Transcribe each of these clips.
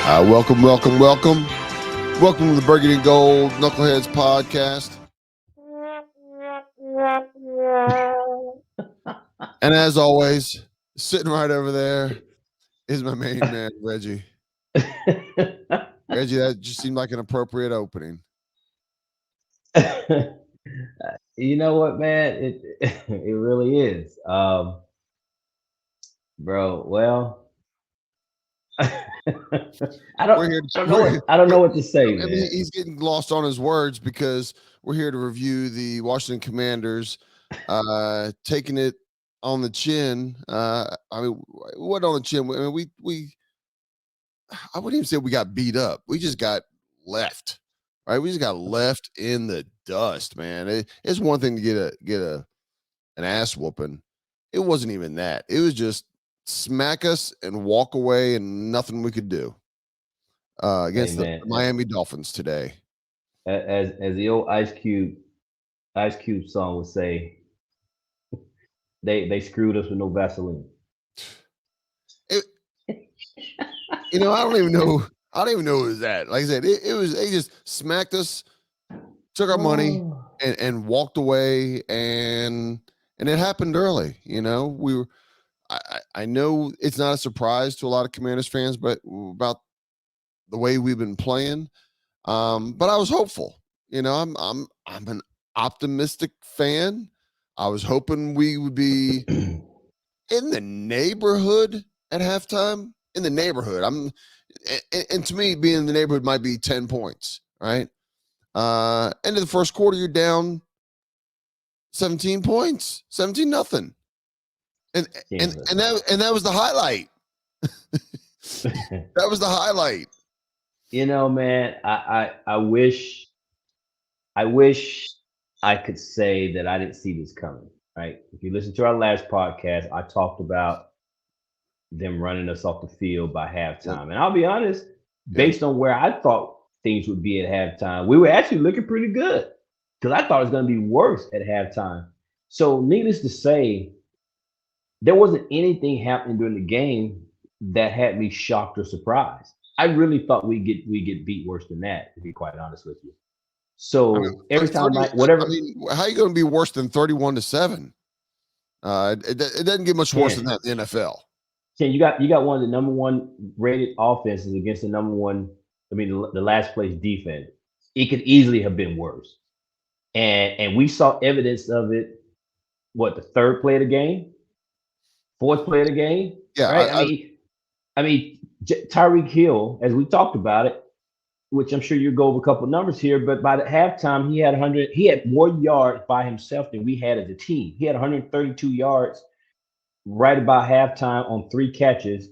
Welcome to the Burgundy and Gold Knuckleheads podcast. And as always, sitting right over there is my main man, Reggie. Reggie, that just seemed like an appropriate opening. You know what, man? It really is, bro. Well, I don't know what to say, I man. mean, he's getting lost on his words because we're here to review the Washington Commanders taking it on the chin. I mean, what on the chin? I mean, I wouldn't even say we got beat up. We just got left. Right? We just got left in the dust, man. It's one thing to get an ass whooping. It wasn't even that. It was just smack us and walk away and nothing we could do against the Miami Dolphins today. As the old Ice Cube song would say, they screwed us with no Vaseline. I don't even know. I don't even know who was that. Like I said, it was they just smacked us, took our money, and walked away, and it happened early. We were. I know it's not a surprise to a lot of Commanders fans, but about the way we've been playing. But I was hopeful. I'm an optimistic fan. I was hoping we would be in the neighborhood at halftime. In the neighborhood, and to me, being in the neighborhood might be 10 points. Right. End of the first quarter, you're down 17 points, 17-0. And that was the highlight. That was the highlight. Man, I wish I could say that I didn't see this coming. Right? If you listen to our last podcast, I talked about them running us off the field by halftime. Yep. And I'll be honest, based on where I thought things would be at halftime, we were actually looking pretty good because I thought it was going to be worse at halftime. So needless to say, there wasn't anything happening during the game that had me shocked or surprised. I really thought we get beat worse than that, to be quite honest with you. So every time, whatever. I mean, how are you going to be worse than 31-7? It doesn't get much worse than that in the NFL. Ken, you got one of the number one rated offenses against the number one. I mean, the last place defense. It could easily have been worse, and we saw evidence of it. What, the third play of the game, fourth play of the game? Yeah, right. I mean, Tyreek Hill, as we talked about it, which I'm sure you go over a couple of numbers here, but by the halftime, he had 100. He had more yards by himself than we had as a team. He had 132 yards right about halftime on 3 catches,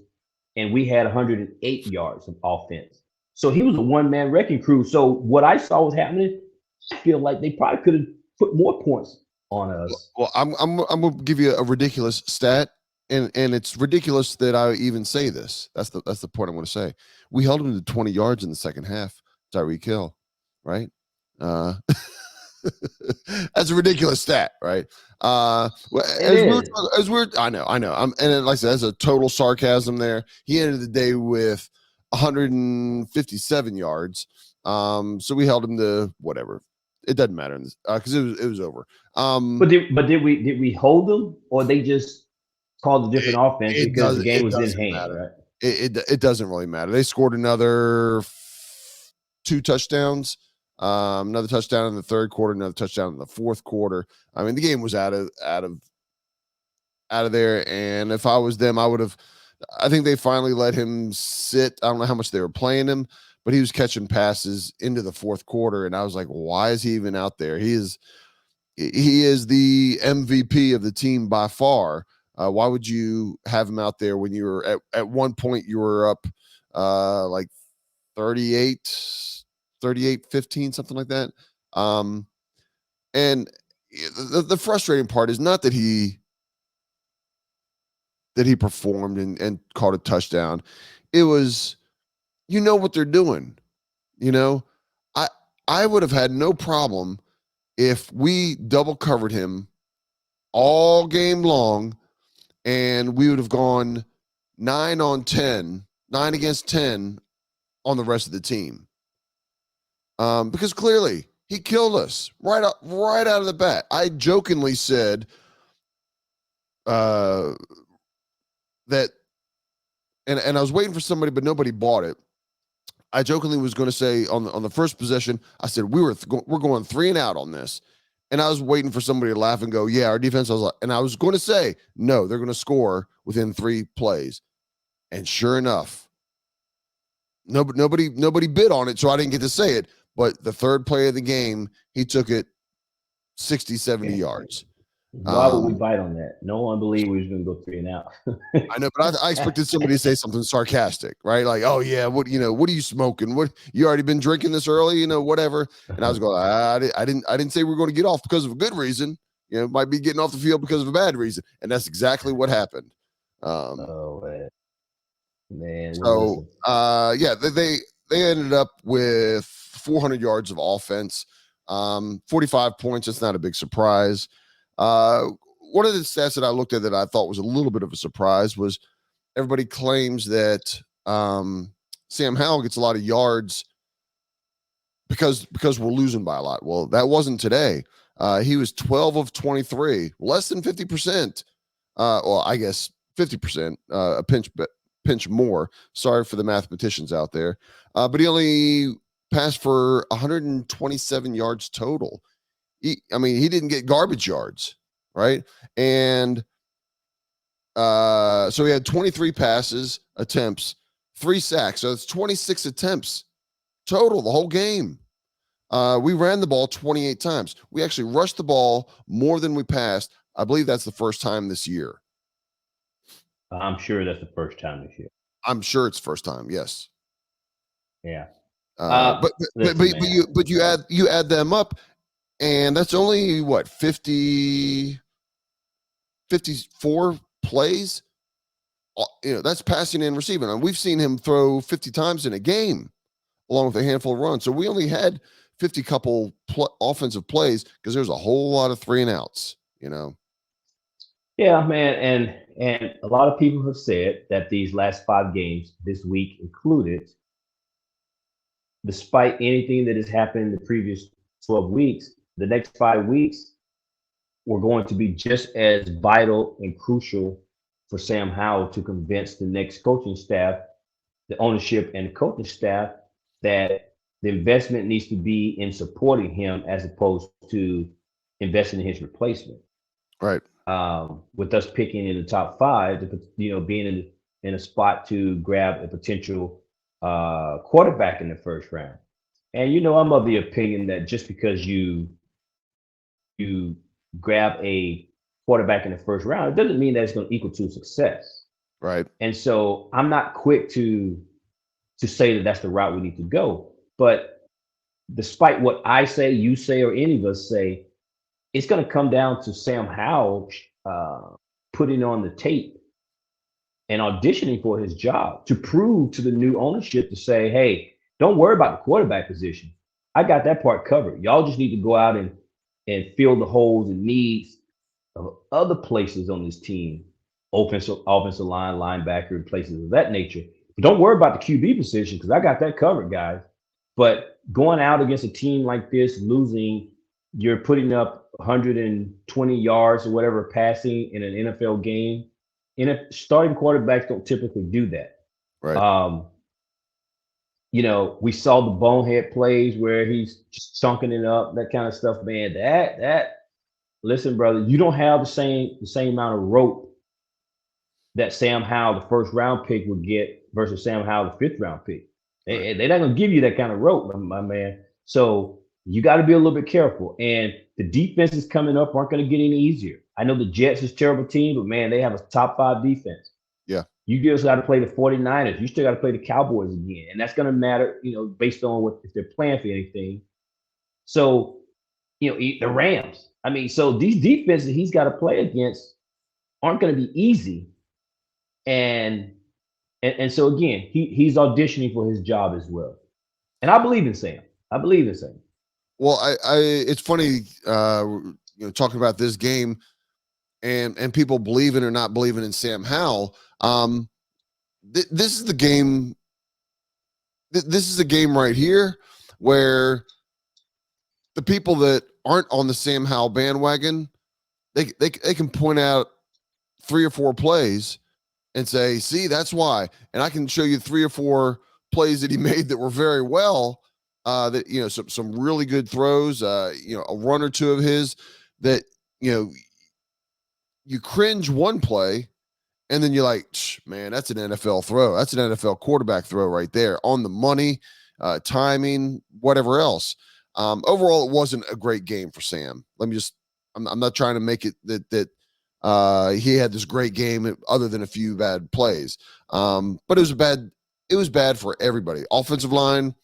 and we had 108 yards of offense. So he was a one-man wrecking crew. So what I saw was happening, I feel like they probably could have put more points on us. Well, I'm gonna give you a ridiculous stat. And it's ridiculous that I even say this. That's the point I want to say. We held him to 20 yards in the second half, Tyreek Hill, right? That's a ridiculous stat, right? I know. And like I said, that's a total sarcasm there. He ended the day with 157 yards. So we held him to whatever. It doesn't matter because it was over. But did we hold them, or they just called a different offense because the game was in hand, right? It doesn't really matter. They scored another 2 touchdowns, another touchdown in the third quarter, another touchdown in the fourth quarter. I mean, the game was out of there. And if I was them, I think they finally let him sit. I don't know how much they were playing him, but he was catching passes into the fourth quarter. And I was like, why is he even out there? He is the MVP of the team by far. Why would you have him out there when you were at one point you were up like 38-15, something like that? And the frustrating part is not that he performed and caught a touchdown. It was, what they're doing. I would have had no problem if we double covered him all game long, and we would have gone 9 against 10 on the rest of the team. Because clearly he killed us right out of the bat. I jokingly said that, and I was waiting for somebody, but nobody bought it. I jokingly was going to say on the first possession, I said we're going 3 and out on this, and I was waiting for somebody to laugh and go, "Yeah, our defense." I was going to say, "No, they're going to score within 3 plays," and sure enough, nobody bid on it, so I didn't get to say it. But the third play of the game, he took it 60, 70 yards. Why would we bite on that? No one believed we was going to go 3 and out. I know, but I expected somebody to say something sarcastic, right? Like, "Oh yeah, what are you smoking? What, you already been drinking this early? Whatever." And I was going, I didn't say we were going to get off because of a good reason. Might be getting off the field because of a bad reason, and that's exactly what happened. Oh man. So yeah, they ended up with 400 yards of offense, 45 points. It's not a big surprise. One of the stats that I looked at that I thought was a little bit of a surprise was everybody claims that Sam Howell gets a lot of yards because we're losing by a lot. Well, that wasn't today. He was 12 of 23, less than 50%. Well, I guess 50%, a pinch more. Sorry for the mathematicians out there. But he only passed for 127 yards total. He didn't get garbage yards, right? And so he had 23 attempts, 3 sacks. So it's 26 attempts total the whole game. We ran the ball 28 times. We actually rushed the ball more than we passed. I believe that's the first time this year. I'm sure that's the first time this year. I'm sure it's first time. Yes. Yeah. But you add them up, and that's only what 54 plays. That's passing and receiving. And we've seen him throw 50 times in a game, along with a handful of runs. So we only had 50 couple offensive plays because there's a whole lot of 3 and outs. Yeah, man, and a lot of people have said that these last 5 games, this week included, despite anything that has happened in the previous 12 weeks, the next 5 weeks were going to be just as vital and crucial for Sam Howell to convince the next coaching staff, the ownership and the coaching staff, that the investment needs to be in supporting him as opposed to investing in his replacement. Right. With us picking in the top 5, being in a spot to grab a potential quarterback in the first round. And I'm of the opinion that just because you grab a quarterback in the first round, it doesn't mean that it's going to equal to success. Right. And so I'm not quick to say that that's the route we need to go. But despite what I say, you say, or any of us say, it's going to come down to Sam Howell putting on the tape and auditioning for his job to prove to the new ownership to say, hey, don't worry about the quarterback position. I got that part covered. Y'all just need to go out and fill the holes and needs of other places on this team, offensive line, linebacker, places of that nature. But don't worry about the QB position because I got that covered, guys. But going out against a team like this, losing, you're putting up 120 yards or whatever passing in an NFL game. Starting quarterbacks don't typically do that. Right. We saw the bonehead plays where he's just chunking it up, that kind of stuff, man. Listen, brother, you don't have the same amount of rope that Sam Howell, the first round pick, would get versus Sam Howell, the 5th round pick. Right. They're not going to give you that kind of rope, my man. So you got to be a little bit careful. And the defenses coming up aren't going to get any easier. I know the Jets is a terrible team, but man, they have a top 5 defense. Yeah. You just got to play the 49ers. You still got to play the Cowboys again. And that's going to matter, based on if they're playing for anything. So, the Rams. So these defenses he's got to play against aren't going to be easy. And so again, he's auditioning for his job as well. And I believe in Sam. Well, it's funny, talking about this game and people believing or not believing in Sam Howell. This is the game this is a game right here where the people that aren't on the Sam Howell bandwagon, they can point out 3 or 4 plays and say, see, that's why. And I can show you 3 or 4 plays that he made that were very well. That some really good throws. A run or two of his that you cringe one play, and then you're like, man, that's an NFL throw. That's an NFL quarterback throw right there, on the money, timing, whatever else. Overall, it wasn't a great game for Sam. I'm not trying to make it that he had this great game other than a few bad plays. But it was bad for everybody. Offensive line,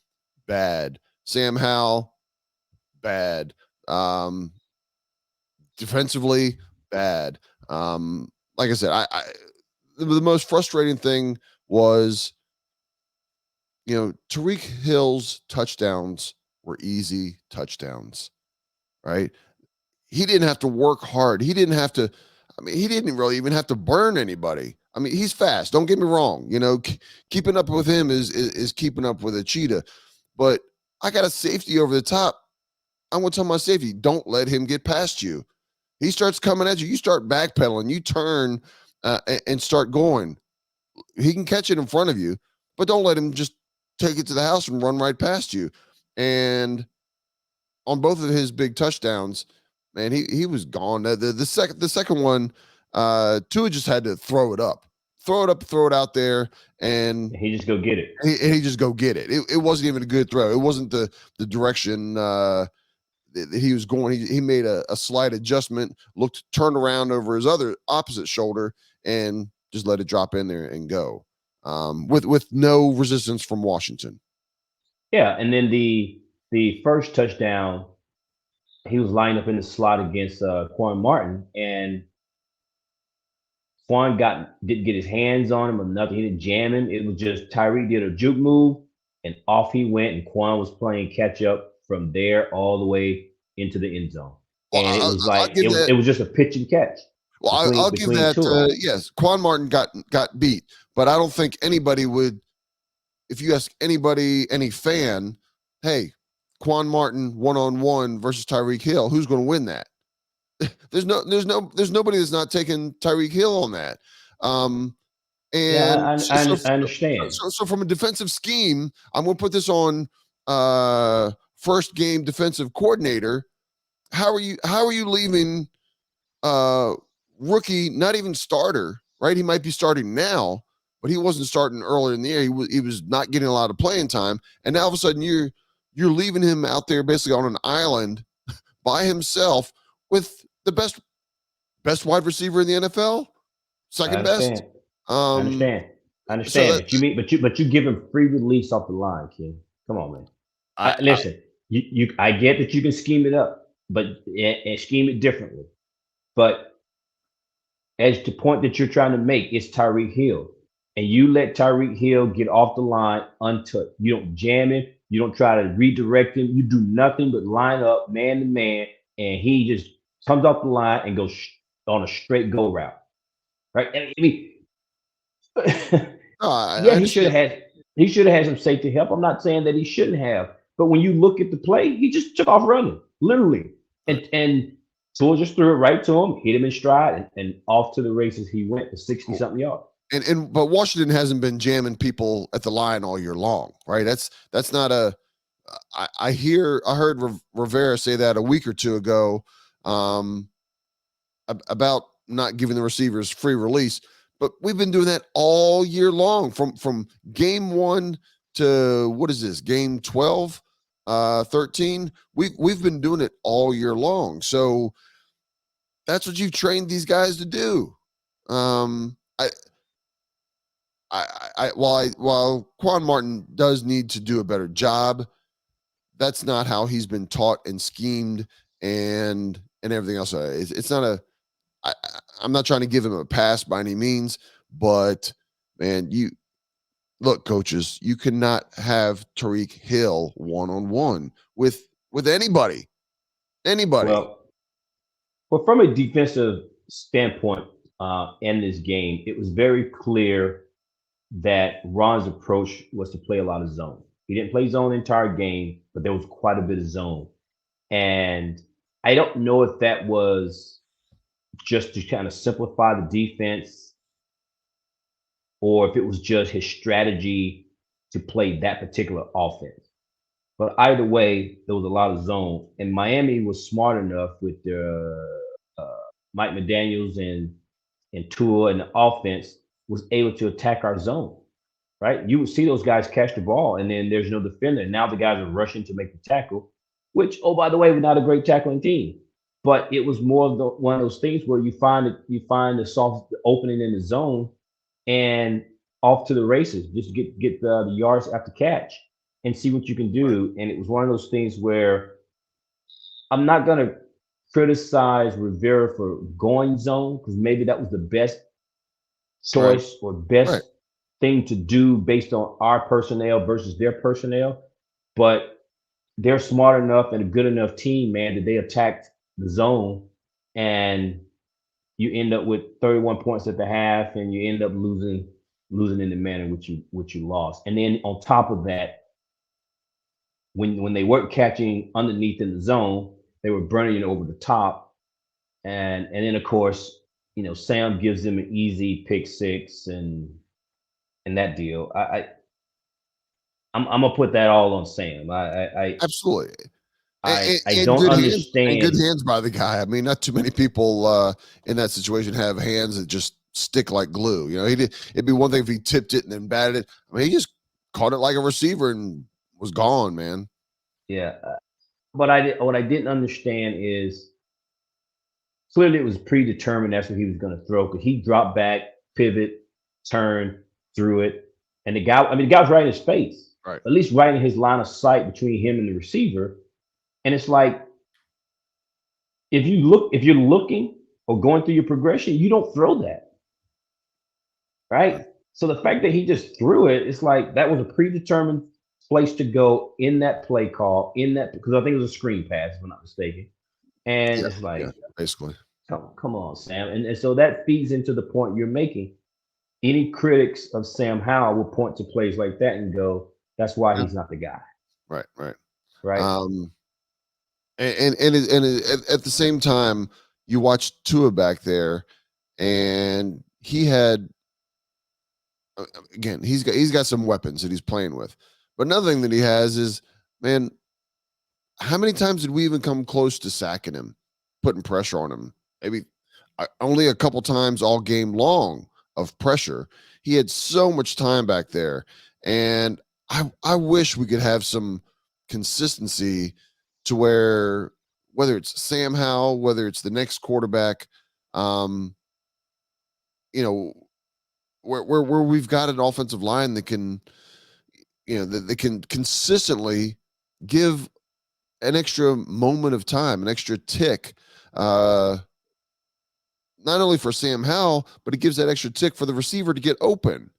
bad. Sam Howell, bad. Defensively, bad. Like I said, the most frustrating thing was, Tyreek Hill's touchdowns were easy touchdowns, right? He didn't have to work hard. He didn't really even have to burn anybody. I mean, he's fast. Don't get me wrong. Keeping up with him is keeping up with a cheetah. But I got a safety over the top. I'm going to tell my safety, don't let him get past you. He starts coming at you. You start backpedaling. You turn and start going. He can catch it in front of you, but don't let him just take it to the house and run right past you. And on both of his big touchdowns, man, he was gone. The second one, Tua just had to throw it up, throw it out there, and he just go get it. He just go get it. It wasn't even a good throw. It wasn't the direction that he was going. He made a slight adjustment, turned around over his opposite shoulder, and just let it drop in there and go, with no resistance from Washington. Yeah, and then the first touchdown, he was lined up in the slot against Quan Martin, and Quan didn't get his hands on him or nothing. He didn't jam him. It was just Tyreek did a juke move, and off he went, and Quan was playing catch up from there all the way into the end zone. Well, and it was just a pitch and catch. Well, I'll give that. Yes, Quan Martin got beat, but I don't think anybody would. If you ask anybody, any fan, hey, Quan Martin 1-on-1 versus Tyreek Hill, who's going to win that? There's nobody that's not taking Tyreek Hill on that. I understand. So from a defensive scheme, I'm going to put this on first game defensive coordinator. How are you leaving rookie, not even starter, right? He might be starting now, but he wasn't starting earlier in the year. He was not getting a lot of playing time, and now all of a sudden you're leaving him out there basically on an island by himself with the best wide receiver in the NFL, second best. I understand. But you give him free release off the line, King. Come on, man. Listen, I get that you can scheme it up, but and scheme it differently. But as the point that you're trying to make, it's Tyreek Hill, and you let Tyreek Hill get off the line untouched. You don't jam him. You don't try to redirect him. You do nothing but line up man to man, and he just comes off the line and goes on a straight go route. Right? I mean, he should have had some safety help. I'm not saying that he shouldn't have, but when you look at the play, he just took off running, literally, and Tua just threw it right to him, hit him in stride, and off to the races he went for 60-something yards. But Washington hasn't been jamming people at the line all year long, right? That's not a. I heard Rivera say that a week or two ago, about not giving the receivers free release, but we've been doing that all year long, from game 1 to what is this, game 12, 13. We've been doing it all year long, so that's what you've trained these guys to do. While Quan Martin does need to do a better job, that's not how he's been taught and schemed and everything else. It's not I'm not trying to give him a pass by any means, but man, look, coaches, you cannot have Tyreek Hill 1-on-1 with anybody. Well, from a defensive standpoint, in this game, it was very clear that Ron's approach was to play a lot of zone. He didn't play zone the entire game, but there was quite a bit of zone. And I don't know if that was just to kind of simplify the defense or if it was just his strategy to play that particular offense. But either way, there was a lot of zone. And Miami was smart enough with their Mike McDaniels and Tua and the offense was able to attack our zone, right? You would see those guys catch the ball, and then there's no defender. Now the guys are rushing to make the tackle, which, oh, by the way, we're not a great tackling team. But it was more of one of those things where you find the soft opening in the zone and off to the races. Just get the yards after catch and see what you can do. And it was one of those things where I'm not gonna criticize Rivera for going zone because maybe that was the best choice or Right. best thing to do based on our personnel versus their personnel. But they're smart enough and a good enough team, man, that they attacked the zone and you end up with 31 points at the half and you end up losing in the manner which you lost. And then on top of that, when they weren't catching underneath in the zone, they were burning it over the top. And then of course, Sam gives them an easy pick six and that deal. I'm gonna put that all on Sam. Absolutely. I And don't good hands and good understand. hands by the guy. I mean, not too many people in that situation have hands that just stick like glue. It'd be one thing if he tipped it and then batted it. I mean, he just caught it like a receiver and was gone, man. Yeah, what I didn't understand is clearly it was predetermined that's what he was going to throw because he dropped back, pivot, turn, threw it, and the guy was right in his face, Right. at least right in his line of sight between him and the receiver. And it's like if you're looking or going through your progression, you don't throw that, right? Right. So the fact that he just threw it, it's like that was a predetermined place to go in that play call, in that because I think it was a screen pass, if I'm not mistaken. And Yeah. it's Yeah. like, Basically. come on, Sam. And so that feeds into the point you're making. Any critics of Sam Howell will point to plays like that and go, that's why Yeah. he's not the guy. Right. Right. Right. Um, at the same time, you watch Tua back there, and he had again, he's got some weapons that he's playing with. But another thing that he has is, man, how many times did we even come close to sacking him, putting pressure on him? Maybe only a couple times all game long of pressure. He had so much time back there, and I wish we could have some consistency to where whether it's Sam Howell, whether it's the next quarterback, um, you know, where we've got an offensive line that can, that can consistently give an extra moment of time, an extra tick, uh, not only for Sam Howell, but it gives that extra tick for the receiver to get open.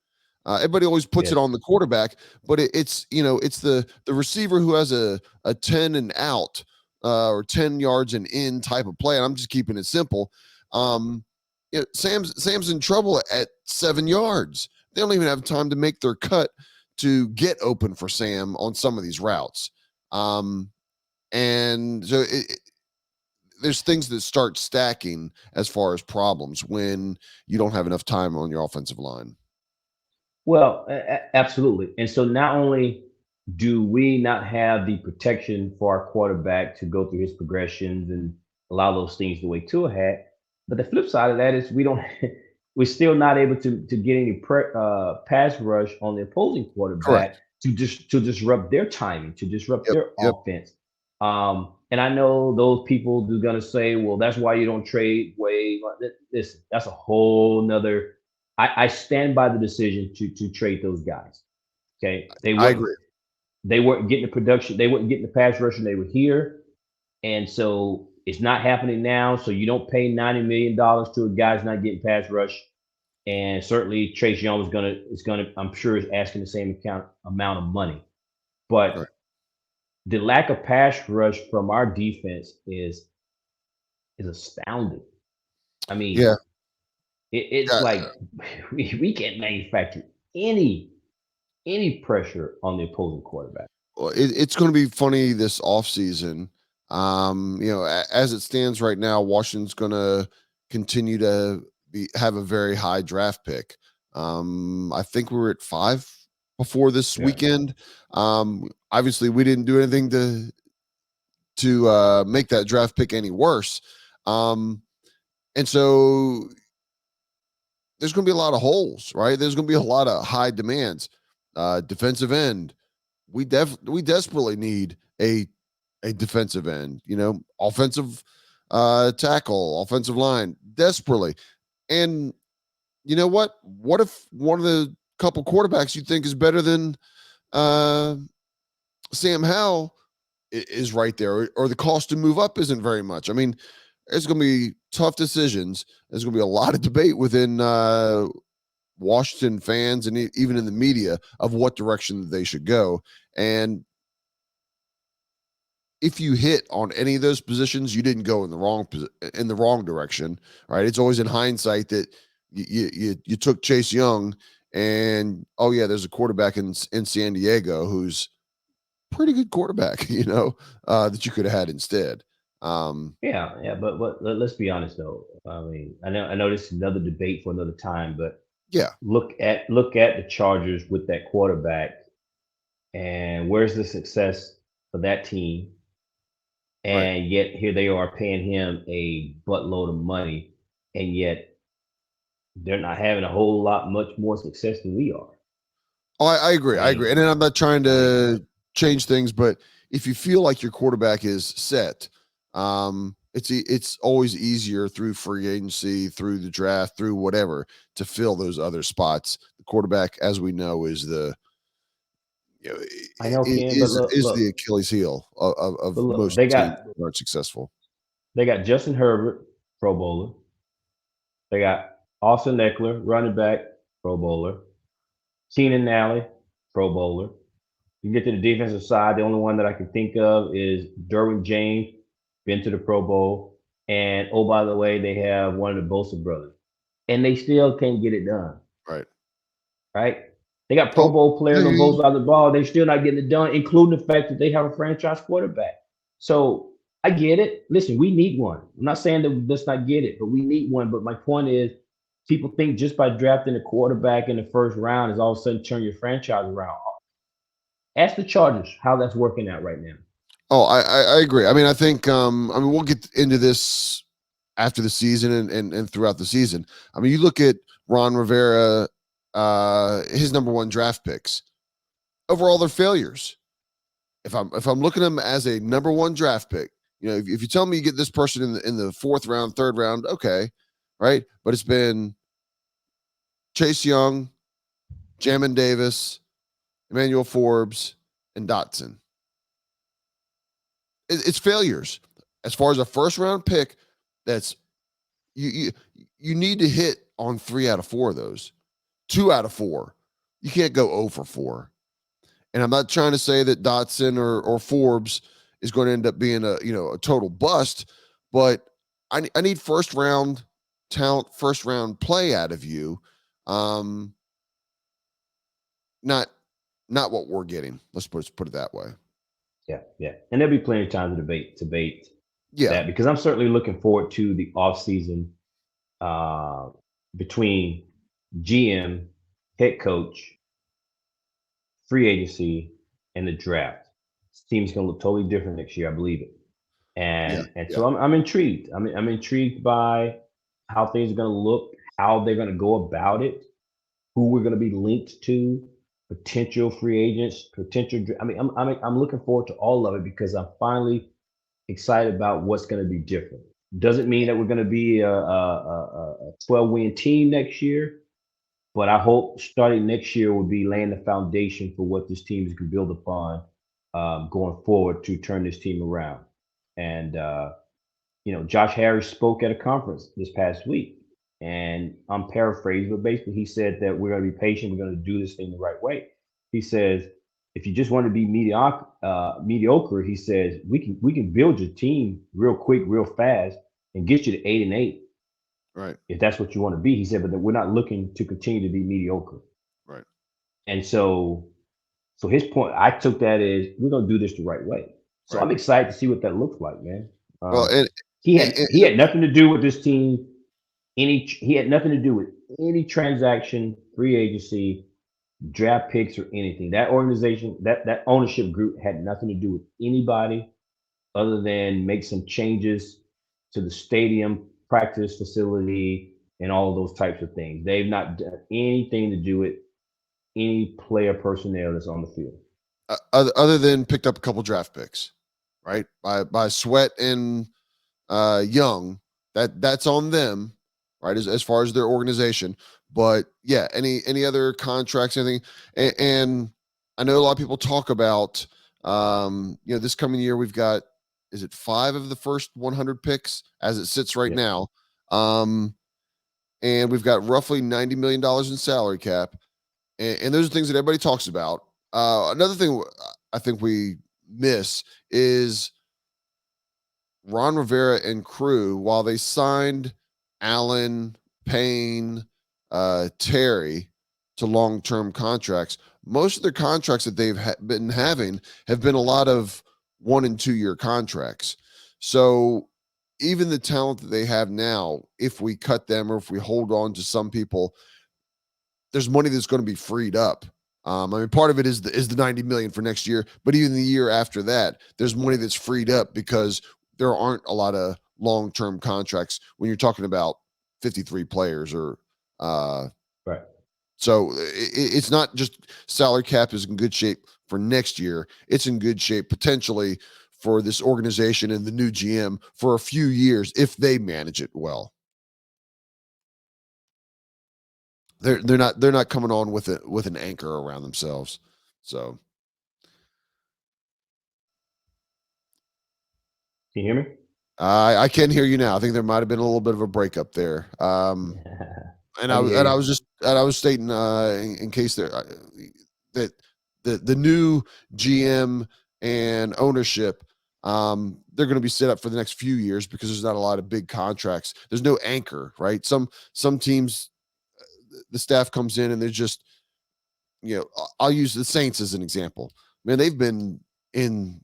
Everybody always puts it Yes. on the quarterback, but it's the receiver who has a 10 and out or 10 yards and in type of play. And I'm just keeping it simple. Sam's in trouble at 7 yards. They don't even have time to make their cut to get open for Sam on some of these routes. And so there's things that start stacking as far as problems when you don't have enough time on your offensive line. Well, absolutely. And so not only do we not have the protection for our quarterback to go through his progressions and allow those things the way Tua had, but the flip side of that is we don't we're still not able to get any pass rush on the opposing Correct. quarterback to disrupt their timing, to disrupt Yep. their Yep. offense. And I know those people are gonna say, well, that's why you don't trade Wade. Listen, that's a whole nother. I stand by the decision to trade those guys. Okay, I agree. they weren't getting the production, they weren't getting the pass rush, and they were here, and so it's not happening now. So you don't pay $90 million to a guy who's not getting pass rush, and certainly Trace Young is gonna I'm sure is asking the same amount of money, Right. but the lack of pass rush from our defense is astounding. I Yeah. mean, it's Yeah. like we can't manufacture any any pressure on the opposing quarterback. Well, it's going to be funny this offseason. As it stands right now, Washington's going to continue to have a very high draft pick. I think we were at 5 before this Yeah. weekend. Obviously, we didn't do anything to make that draft pick any worse. And so there's going to be a lot of holes, right? There's going to be a lot of high demands. Defensive end, we desperately need a defensive end, offensive tackle, offensive line, desperately. And you know what? What if one of the couple quarterbacks you think is better than Sam Howell is right there, or the cost to move up isn't very much? I mean, it's going to be tough decisions. There's going to be a lot of debate within Washington fans and even in the media of what direction they should go. And if you hit on any of those positions, you didn't go in the wrong direction, right? It's always in hindsight that you took Chase Young, and oh yeah, there's a quarterback in San Diego who's pretty good quarterback, that you could have had instead. Yeah, but let's be honest though. I mean, I know this is another debate for another time, but Yeah, look at the Chargers with that quarterback, and where's the success for that team? right. And yet here they are paying him a buttload of money, and yet they're not having a whole lot much more success than we are. Oh, I agree. I I agree. mean, And then I'm not trying I mean, to change things, but if you feel like your quarterback is set, it's always easier through free agency, through the draft, through whatever to fill those other spots. The quarterback, as we know, is the I know, Ken, but is the Achilles heel of look, most teams that aren't successful. they got Justin Herbert, Pro Bowler. They got Austin Eckler, running back, Pro Bowler. Keenan Allen, Pro Bowler. You get to the defensive side, the only one that I can think of is Derwin James, been to the Pro Bowl. And oh, by the way, they have one of the Bosa brothers. And they still can't get it done, Right. right? They got Pro Oh, Bowl players on both yeah, sides of the ball. They're still not getting it done, including the fact that they have a franchise quarterback. So I get it. Listen, we need one. I'm not saying that let's not get it, but we need one. But my point is, people think just by drafting a quarterback in the first round is all of a sudden turn your franchise around. Ask the Chargers how that's working out right now. Oh, I agree. I mean, I think we'll get into this after the season and throughout the season. I mean, you look at Ron Rivera, his number one draft picks. Overall, they're failures. If I'm looking at them as a number one draft pick, if you tell me you get this person in the fourth round, third round, okay, right? But it's been Chase Young, Jamin Davis, Emmanuel Forbes, and Dotson. It's failures. As far as a first round pick, that's you need to hit on 3 out of 4 of those. 2 out of 4. You can't go 0 for 4. And I'm not trying to say that Dotson or Forbes is going to end up being a total bust, but I need first round talent, first round play out of you. Not what we're getting. Let's put it that way. Yeah. And there'll be plenty of time to debate Yeah. that, because I'm certainly looking forward to the offseason between GM, head coach, free agency, and the draft. This team's going to look totally different next year. I believe it. And so I'm intrigued. I'm intrigued by how things are going to look, how they're going to go about it, who we're going to be linked to, potential free agents, potential. I mean, I'm looking forward to all of it because I'm finally excited about what's going to be different. Doesn't mean that we're going to be a 12-win team next year, but I hope starting next year will be laying the foundation for what this team can build upon going forward to turn this team around. And Josh Harris spoke at a conference this past week, and I'm paraphrasing, but basically he said that we're going to be patient. We're going to do this thing the right way. He says, if you just want to be mediocre, he says we can build your team real quick, real fast, and get you to 8-8. Right. If that's what you want to be, he said, but we're not looking to continue to be mediocre. Right. And so So his point, I took that as we're gonna do this the right way. So Right. I'm excited to see what that looks like, man. Well, Um, he had he and had nothing to do with this team. He had nothing to do with any transaction, free agency, draft picks, or anything. That organization, that ownership group had nothing to do with anybody other than make some changes to the stadium, practice facility, and all of those types of things. They've not done anything to do with any player personnel that's on the field. other than picked up a couple draft picks, right? By Sweat and Young, that's on them, right? As far as their organization, but yeah, any other contracts, anything, and I know a lot of people talk about, this coming year we've got, is it 5 of the first 100 picks as it sits right Yeah. now, and we've got roughly $90 million in salary cap, and those are things that everybody talks about. Another thing I think we miss is Ron Rivera and crew, while they signed Allen, Payne, Terry to long-term contracts, most of their contracts that they've been having have been a lot of 1 and 2 year contracts. So even the talent that they have now, if we cut them or if we hold on to some people, there's money that's going to be freed up. I mean, part of it is the 90 million for next year, but even the year after that, there's money that's freed up because there aren't a lot of long-term contracts when you're talking about 53 players or Right. so it's not just salary cap is in good shape for next year. It's in good shape potentially for this organization and the new GM for a few years if they manage it well. They're not coming on with an anchor around themselves. So Can you hear me? I can hear you now. I think there might have been a little bit of a breakup there. And I can hear you. I was stating in case there that the new GM and ownership, they're going to be set up for the next few years because there's not a lot of big contracts. There's no anchor, right? Some teams, the staff comes in and they're just, I'll use the Saints as an example. Man, they've been in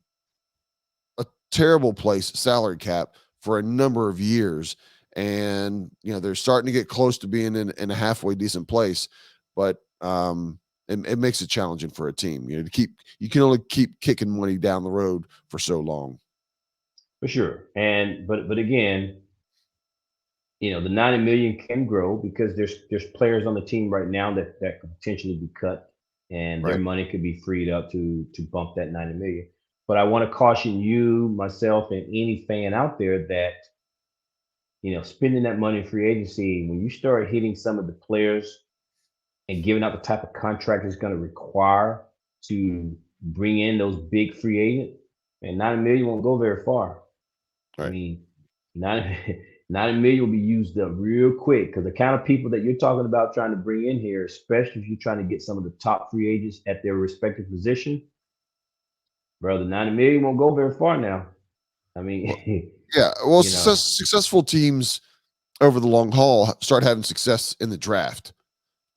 a terrible place salary cap for a number of years, and they're starting to get close to being in a halfway decent place, but it makes it challenging for a team. You can only keep kicking money down the road for so long. For sure. And but again, the 90 million can grow because there's players on the team right now that could potentially be cut and their Right. money could be freed up to bump that 90 million. But I want to caution you, myself, and any fan out there that spending that money in free agency, when you start hitting some of the players and giving out the type of contract it's going to require to bring in those big free agents, and 90 million won't go very far. I Right. mean, 90, 90 million will be used up real quick because the kind of people that you're talking about trying to bring in here, especially if you're trying to get some of the top free agents at their respective position, bro, the 90 million won't go very far now. I Well, mean, yeah. Well, you know, successful teams over the long haul start having success in the draft,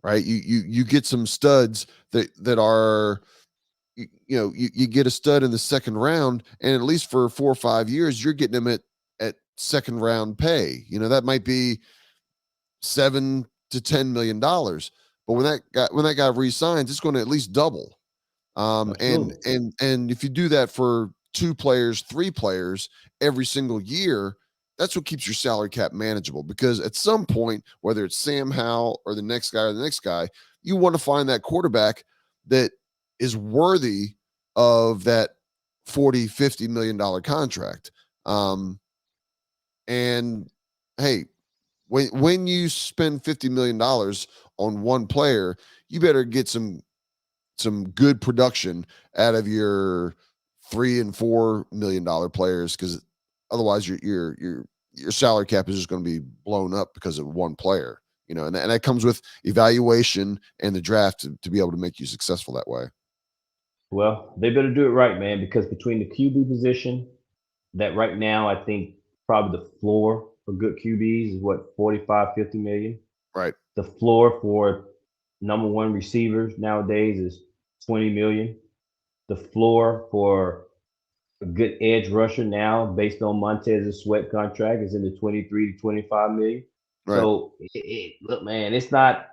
right? You get some studs that are, you get a stud in the second round, and at least for 4 or 5 years, you're getting them at second round pay. That might be $7 to $10 million, but when that guy resigns, it's going to at least double. And absolutely. if you do that for 2 players, 3 players every single year, that's what keeps your salary cap manageable. Because at some point, whether it's Sam Howell or the next guy, you want to find that quarterback that is worthy of that 40-50 million dollar contract. And hey, when you spend $50 million on one player, you better get some good production out of your $3 and $4 million players, because otherwise your salary cap is just going to be blown up because of one player. And that comes with evaluation and the draft to be able to make you successful that way. Well, they better do it right, man, because between the QB position, that right now, I think probably the floor for good QBs is what, 45, 50 million. Right. The floor for number one receivers nowadays is 20 million. the floor for a good edge rusher now, based on Montez's Sweat contract, is in the 23 to 25 million. Right. So look, man, it's not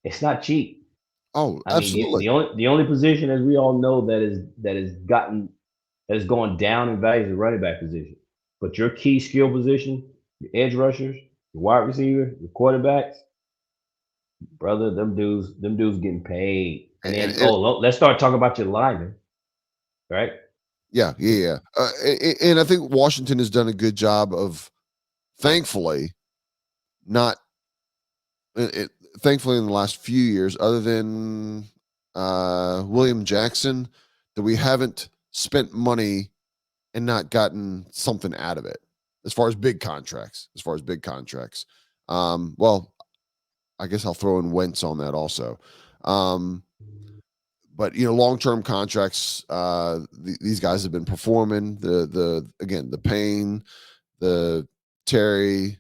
it's not cheap. Oh, I mean, absolutely. the only position, as we all know, that has gone down in value is the running back position. But your key skill position, your edge rushers, your wide receiver, your quarterbacks, brother, them dudes getting paid. And then let's start talking about your linemen, right? Yeah. And I think Washington has done a good job of, thankfully, not thankfully in the last few years, other than William Jackson, that we haven't spent money and not gotten something out of it as far as big contracts. Well, I guess I'll throw in Wentz on that also. But long-term contracts, these guys have been performing. The Payne, the Terry,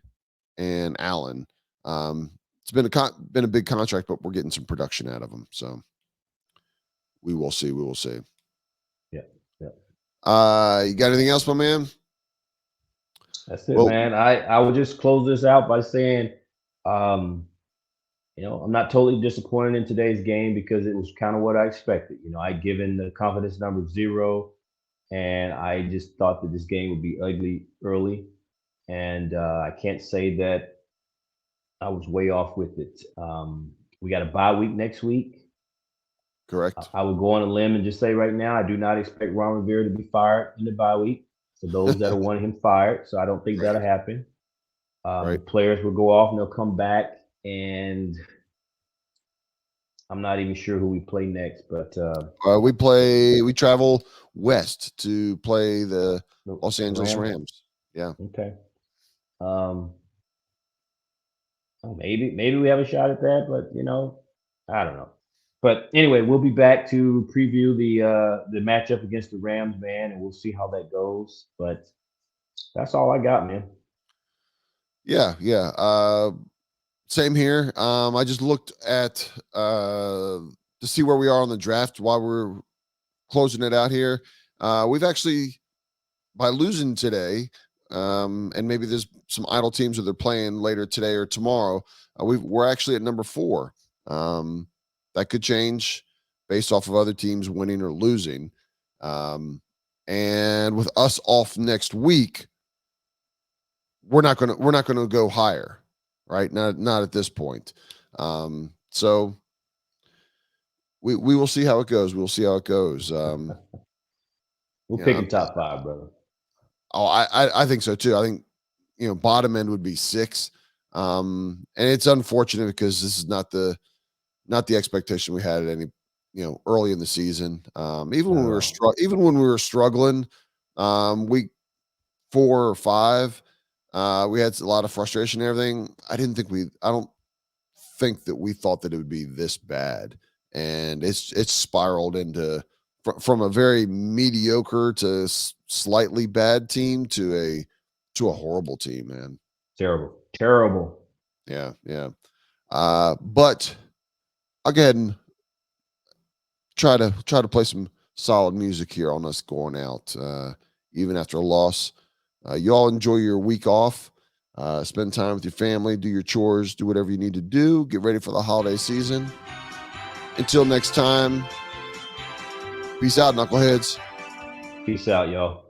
and Allen. It's been a big contract, but we're getting some production out of them. So we will see. Yeah. You got anything else, my man? That's it, man. I would just close this out by saying, I'm not totally disappointed in today's game because it was kind of what I expected. I'd given the confidence number 0, and I just thought that this game would be ugly early. And I can't say that I was way off with it. We got a bye week next week. Correct. I would go on a limb and just say right now, I do not expect Ron Rivera to be fired in the bye week. For those that want him fired, so I don't think that'll happen. The players will go off and they'll come back, and I'm not even sure who we play next. But we travel west to play the Los Angeles Rams. Yeah. Okay. Maybe we have a shot at that, but I don't know. But anyway, we'll be back to preview the matchup against the Rams, man, and we'll see how that goes. But that's all I got, man. Yeah. Same here. I just looked at to see where we are on the draft while we're closing it out here. We've actually, by losing today, and maybe there's some idle teams that they're playing later today or tomorrow, we're actually at number 4. That could change based off of other teams winning or losing. And with us off next week, we're not gonna go higher, right? Not at this point. So we will see how it goes. We'll see how it goes. We're picking top 5, brother. Oh, I think so too. I think bottom end would be 6. And it's unfortunate because this is not the expectation we had at any early in the season. Even when we were struggling, week 4 or 5, we had a lot of frustration and everything. I don't think that we thought that it would be this bad, and it's spiraled into from a very mediocre to slightly bad team to a horrible team, man. Terrible. Yeah. But I'll go ahead and try to play some solid music here on us going out, even after a loss. You all enjoy your week off. Spend time with your family, do your chores, do whatever you need to do. Get ready for the holiday season. Until next time, peace out, knuckleheads. Peace out, y'all.